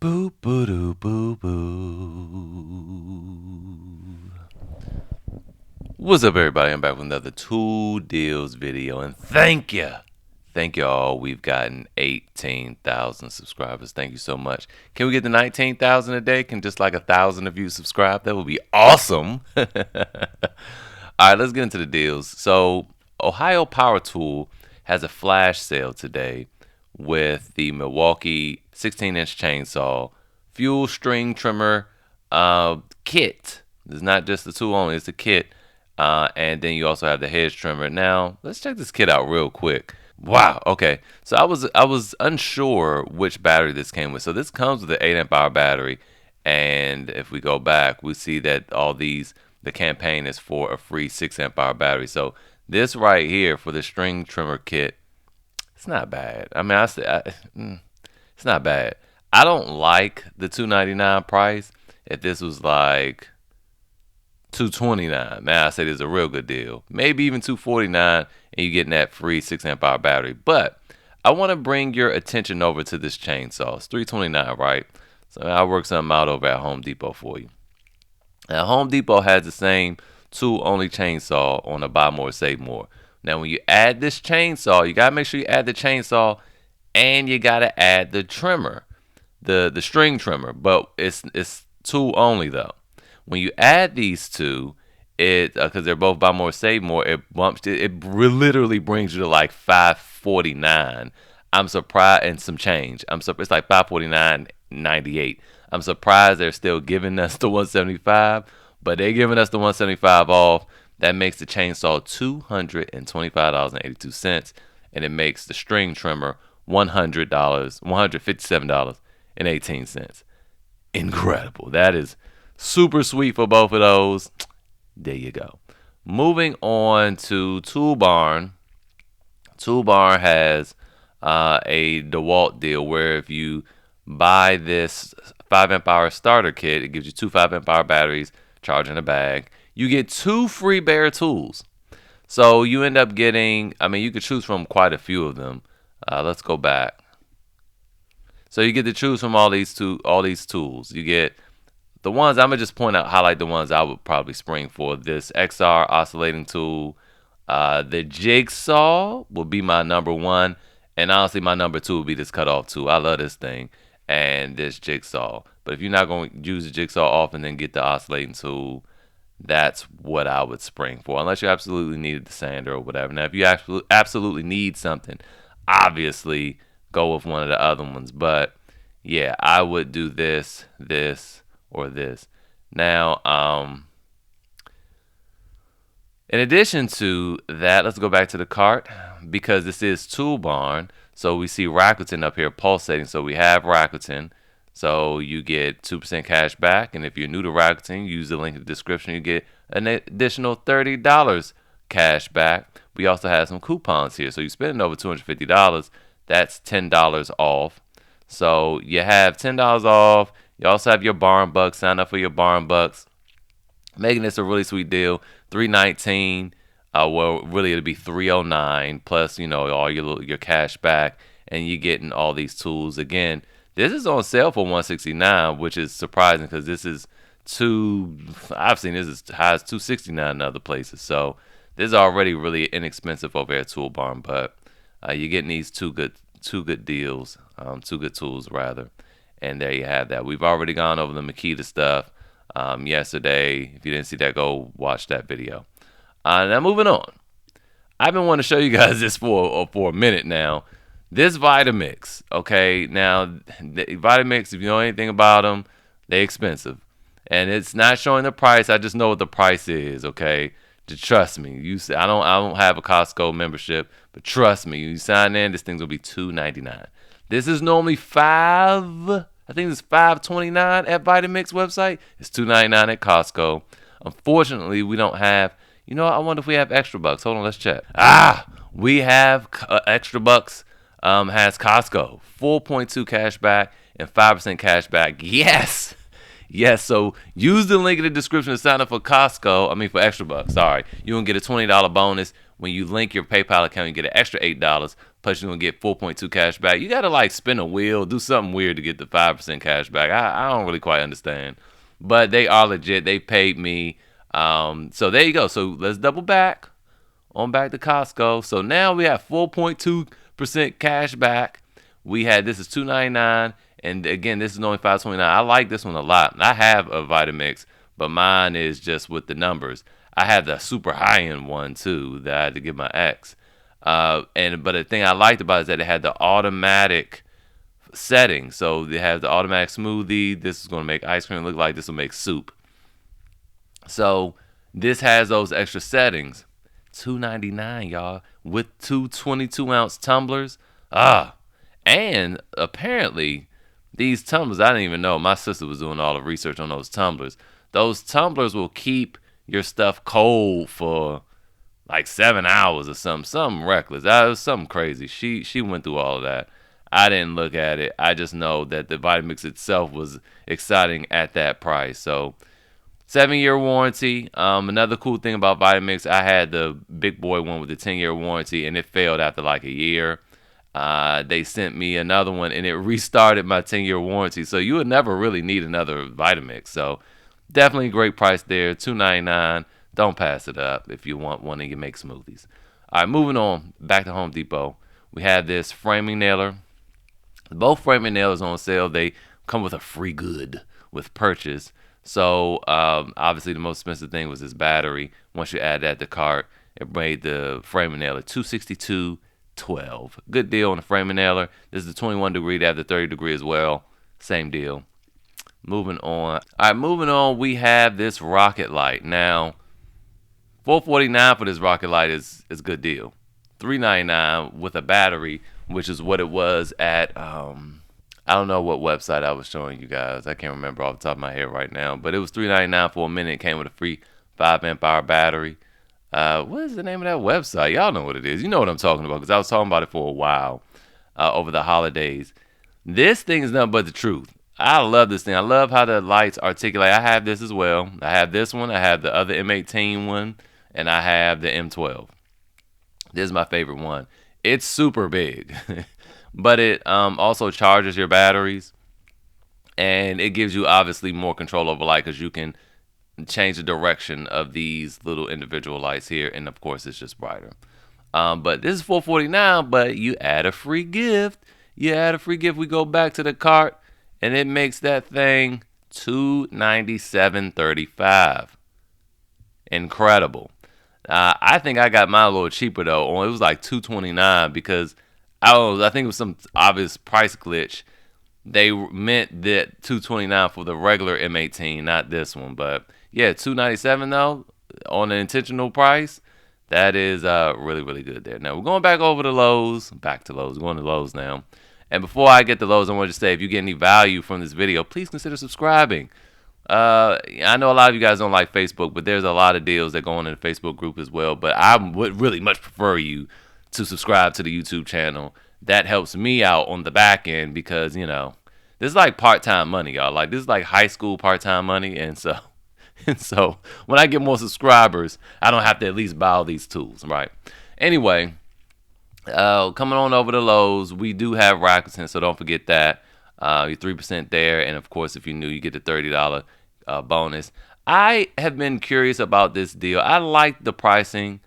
Boo boo doo boo boo. What's up, everybody? I'm back with another Tool Deals video, and thank you all. We've gotten 18,000 subscribers. Thank you so much. Can we get to 19,000 a day? Can just like 1,000 of you subscribe? That would be awesome. All right, let's get into the deals. So, Ohio Power Tool has a flash sale today with the Milwaukee 16-inch chainsaw fuel string trimmer kit. It's not just the tool only; it's the kit. And then you also have the hedge trimmer. Now, let's check this kit out real quick. Wow. Okay. So I was unsure which battery this came with. So this comes with an 8 amp hour battery, and if we go back, we see that the campaign is for a free 6 amp hour battery. So this right here for the string trimmer kit, it's not bad. I mean, it's not bad. I don't like the $299 price. If this was like $229, man, I say this is a real good deal. Maybe even $249, and you're getting that free 6 amp hour battery. But I want to bring your attention over to this chainsaw. It's $329, right? So I'll work something out over at Home Depot for you. Now, Home Depot has the same tool-only chainsaw on a buy more, save more. Now, when you add this chainsaw, you got to make sure you add the chainsaw, and you got to add the trimmer, the string trimmer. But it's tool-only, though. When you add these two, it because they're both buy more, save more, it literally brings you to like $549. I'm surprised, and some change. It's like $549.98. I'm surprised they're still giving us the $175, but they're giving us the $175 off. That makes the chainsaw $225.82, and it makes the string trimmer $157.18. Incredible. That is super sweet for both of those. There you go. Moving on to Toolbarn. Toolbarn has a dewalt deal where if you buy this 5 amp hour starter kit, it gives you two 5 amp hour batteries, charge in a bag. You get two free bare tools. So you end up getting, I mean, you could choose from quite a few of them. Let's go back. So you get to choose from all these tools. You get the ones, I'm going to just highlight the ones I would probably spring for. This XR oscillating tool. The jigsaw will be my number one. And honestly, my number two will be this cutoff tool. I love this thing. And this jigsaw. But if you're not going to use the jigsaw often, then get the oscillating tool. That's what I would spring for. Unless you absolutely needed the sander or whatever. Now, if you absolutely need something, obviously go with one of the other ones. But yeah, I would do this, or this. Now, in addition to that, let's go back to the cart because this is Toolbarn. So we see Rakuten up here pulsating. So we have Rakuten. So you get 2% cash back. And if you're new to Rakuten, use the link in the description. You get an additional $30 cash back. We also have some coupons here. So you're spending over $250. That's $10 off. So you have $10 off. You also have your Barn Bucks. Sign up for your Barn Bucks. Making this a really sweet deal. $319. Well, really it'll be $309 plus, all your cash back, and you're getting all these tools. Again, this is on sale for $169, which is surprising because I've seen this as high as $269 in other places. So this is already really inexpensive over at Toolbarn, but you're getting these two good deals, two good tools rather. And there you have that. We've already gone over the Makita stuff yesterday. If you didn't see that, go watch that video. Now moving on. I've been wanting to show you guys this for a minute now. This Vitamix, okay? Now, the Vitamix, if you know anything about them, they're expensive. And it's not showing the price. I just know what the price is, okay? Just trust me. I don't have a Costco membership, but trust me. You sign in, this thing's going to be $2.99. This is normally I think it's $5.29 at Vitamix website. It's $2.99 at Costco. Unfortunately, we don't have, I wonder if we have extra bucks. Hold on, let's check. We have extra bucks. Has Costco 4.2 cash back and 5% cash back. Yes. So use the link in the description to sign up for for extra bucks. Sorry. You're going to get a $20 bonus. When you link your PayPal account, you get an extra $8 Plus, you're going to get 4.2 cash back. You got to like spin a wheel, do something weird to get the 5% cash back. I don't really quite understand. But they are legit. They paid me. So there you go. So let's double back on back to Costco. So now we have 4.2% cash back. This is $2.99. And again, this is only $5.29. I like this one a lot. I have a Vitamix, but mine is just with the numbers. I have the super high end one too that I had to give my ex. But the thing I liked about it is that it had the automatic setting. So they have the automatic smoothie. This is going to make ice cream look like this will make soup. So this has those extra settings. $2.99, y'all, with two 22-ounce tumblers. And apparently these tumblers, I didn't even know. My sister was doing all the research on those tumblers. Those tumblers will keep your stuff cold for like 7 hours or something reckless. That was something crazy. She went through all of that. I didn't look at it. I just know that the Vitamix itself was exciting at that price. So 7-year warranty. Another cool thing about Vitamix, I had the big boy one with the 10-year warranty, and it failed after like a year. They sent me another one, and it restarted my 10-year warranty. So you would never really need another Vitamix. So definitely a great price there, $2.99. Don't pass it up if you want one and you make smoothies. All right, moving on back to Home Depot. We have this framing nailer. Both framing nailers on sale. They come with a free good with purchase. So obviously the most expensive thing was this battery. Once you add that to cart, it made the framing nailer $262.12. Good deal on the framing nailer. This is the 21 degree. They have the 30 degree as well. Same deal. Moving on. All right, moving on. We have this rocket light. Now, $4.49 for this rocket light is a good deal. $3.99 with a battery, which is what it was at I don't know what website I was showing you guys. I can't remember off the top of my head right now. But it was $3.99 for a minute. It came with a free 5 amp hour battery. What is the name of that website? Y'all know what it is. You know what I'm talking about because I was talking about it for a while over the holidays. This thing is nothing but the truth. I love this thing. I love how the lights articulate. I have this as well. I have this one. I have the other M18 one. And I have the M12. This is my favorite one. It's super big. But it also charges your batteries. And it gives you obviously more control over light because you can change the direction of these little individual lights here. And of course, it's just brighter. But this is $4.49, but you add a free gift. We go back to the cart, and it makes that thing $297.35. Incredible. I think I got mine a little cheaper though. It was like $229 because I think it was some obvious price glitch. They meant that $229 for the regular M18, not this one. But yeah, $297 though on an intentional price. That is really, really good there. Now we're going back over to Lowe's. Back to Lowe's. We're going to Lowe's now. And before I get to Lowe's, I want to say if you get any value from this video, please consider subscribing. I know a lot of you guys don't like Facebook, but there's a lot of deals that go on in the Facebook group as well. But I would really much prefer you to subscribe to the YouTube channel. That helps me out on the back end because, this is like part-time money, y'all. Like, this is like high school part-time money. And so when I get more subscribers, I don't have to at least buy all these tools, right? Anyway, coming on over to Lowe's, we do have Rakuten, so don't forget that. You're 3% there. And, of course, if you're new, you get the $30 bonus. I have been curious about this deal. I like the pricing.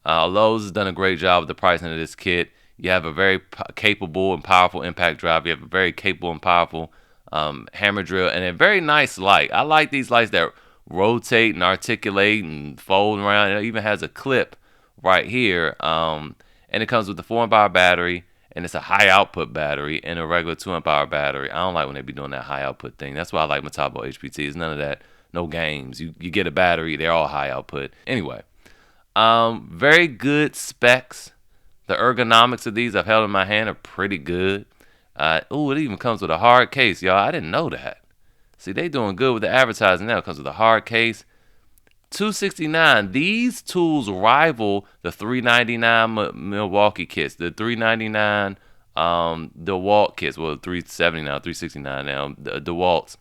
Lowe's has done a great job with the pricing of this kit. You have a very capable and powerful impact drive. You have a very capable and powerful hammer drill and a very nice light. I like these lights that rotate and articulate and fold around. It even has a clip right here. And it comes with the 4 amp hour battery. And it's a high output battery and a regular 2 amp hour battery. I don't like when they be doing that high output thing. That's why I like Metabo HPT. It's none of that. No games. You get a battery. They're all high output. Anyway, very good specs. The ergonomics of these I've held in my hand are pretty good. It even comes with a hard case, y'all. I didn't know that. See, they doing good with the advertising now. It comes with a hard case. $269. These tools rival the $399 Milwaukee kits, the $399 dewalt kits. Well, $370 now, $369 now. The dewalts.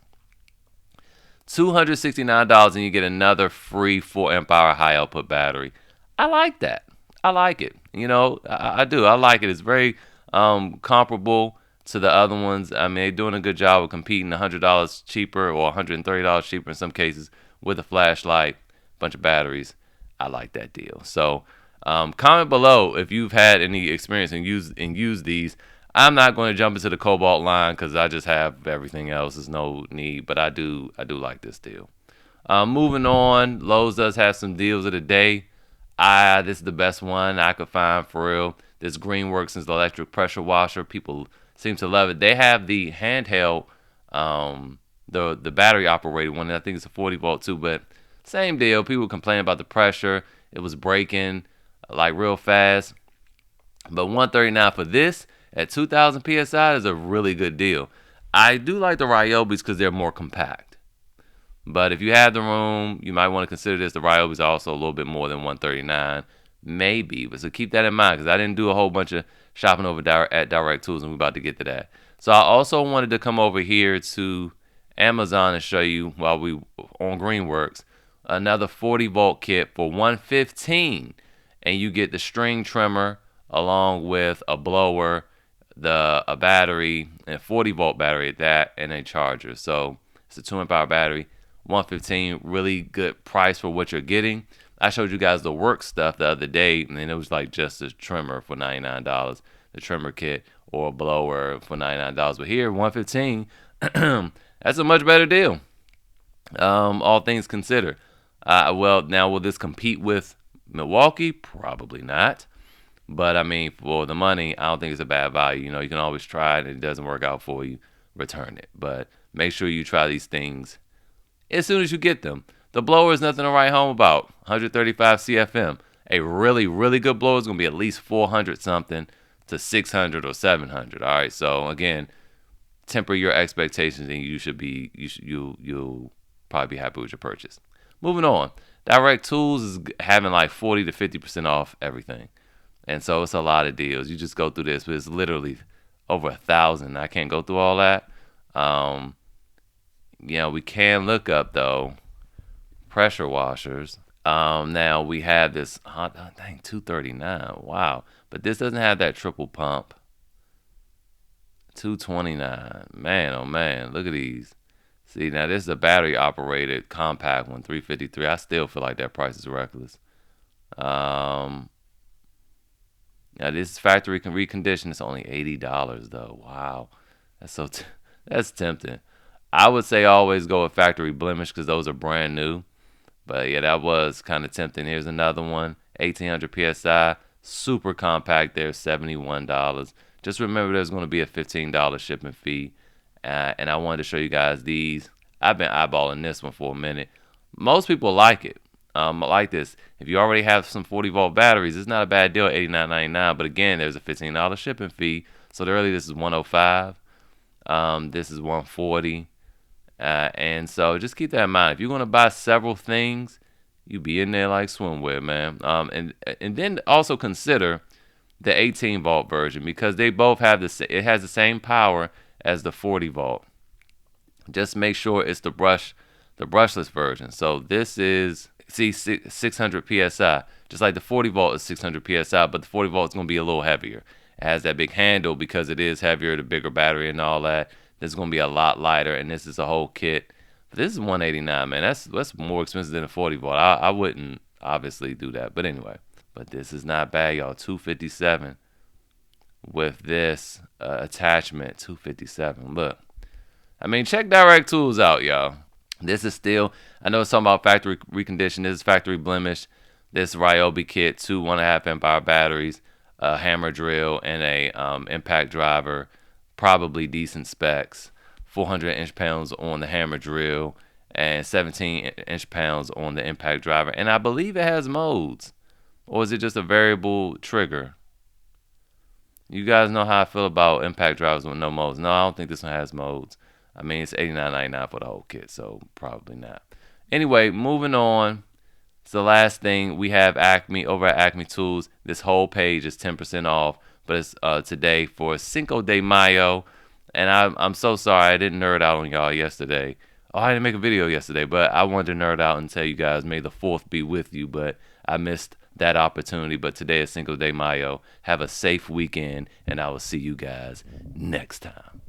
$269, and you get another free 4 amp hour high output battery. I like that. I like it. I do. I like it. It's very comparable to the other ones. I mean, they're doing a good job of competing $100 cheaper or $130 cheaper in some cases with a flashlight, bunch of batteries. I like that deal. So comment below if you've had any experience and use these. I'm not going to jump into the Cobalt line because I just have everything else. There's no need, but I do like this deal. Moving on, Lowe's does have some deals of the day. This is the best one I could find for real. This Greenworks is the electric pressure washer. People seem to love it. They have the handheld, the battery operated one. I think it's a 40 volt too, but same deal. People complain about the pressure. It was breaking like real fast. But 139 for this at 2,000 psi is a really good deal. I do like the Ryobis because they're more compact. But if you have the room, you might want to consider this. The Ryobis are also a little bit more than 139, maybe. But so keep that in mind because I didn't do a whole bunch of shopping over at Direct Tools, and we're about to get to that. So I also wanted to come over here to Amazon and show you while we on Greenworks another 40 volt kit for 115, and you get the string trimmer along with a blower, a battery, and a 40 volt battery at that, and a charger. So it's a 2 amp hour battery. 115, really good price for what you're getting. I showed you guys the work stuff the other day, and it was like just a trimmer for $99, the trimmer kit, or a blower for $99. But here, 115, that's a much better deal. All things considered. Well, now will this compete with Milwaukee? Probably not. But I mean, for the money, I don't think it's a bad value. You can always try it. If it doesn't work out for you, return it. But make sure you try these things as soon as you get them. The blower is nothing to write home about. 135 CFM. A really, really good blower is going to be at least 400 something to 600 or 700. All right. So again, temper your expectations, and you'll probably be happy with your purchase. Moving on. Direct Tools is having like 40 to 50% off everything. And so it's a lot of deals. You just go through this, but it's literally over 1,000. I can't go through all that. We can look up though pressure washers. Now we have this I think 239. Wow. But this doesn't have that triple pump. 229. Man, oh man, look at these. See, now this is a battery operated compact one, 353. I still feel like that price is reckless. Now this factory reconditioned. It's only $80 though. Wow. That's tempting. I would say always go with factory blemish because those are brand new. But yeah, that was kind of tempting. Here's another one, 1,800 psi, super compact. There, $71. Just remember, there's going to be a $15 shipping fee. And I wanted to show you guys these. I've been eyeballing this one for a minute. Most people like it. I like this. If you already have some 40 volt batteries, it's not a bad deal, $89.99. But again, there's a $15 shipping fee. So this is $105. This is $140. And so just keep that in mind. If you're going to buy several things, you be in there like swimwear, man. And then also consider the 18 volt version because they both have it has the same power as the 40 volt. Just make sure it's the brushless version. So this is 600 psi, just like the 40 volt is 600 psi, but the 40 volt is going to be a little heavier. It has that big handle because it is heavier, the bigger battery and all that. This is going to be a lot lighter, and this is a whole kit. But this is $189, man. That's more expensive than a 40 volt. I wouldn't obviously do that, but anyway. But this is not bad, y'all. $257 with this attachment. $257. Look, I mean, check Direct Tools out, y'all. This is still, I know it's talking about factory reconditioned. This is factory blemish. This Ryobi kit, 2 1.5 amp hour batteries, a hammer drill, and a impact driver. Probably decent specs. 400 inch-pounds on the hammer drill and 17 inch-pounds on the impact driver. And I believe it has modes. Or is it just a variable trigger? You guys know how I feel about impact drivers with no modes. No, I don't think this one has modes. I mean, it's $89.99 for the whole kit, so probably not. Anyway, moving on. It's the last thing. We have Acme over at Acme Tools. This whole page is 10% off, but it's today for Cinco de Mayo. And I'm so sorry I didn't nerd out on y'all yesterday. Oh, I didn't make a video yesterday, but I wanted to nerd out and tell you guys, may the 4th be with you, but I missed that opportunity. But today is Cinco de Mayo. Have a safe weekend, and I will see you guys next time.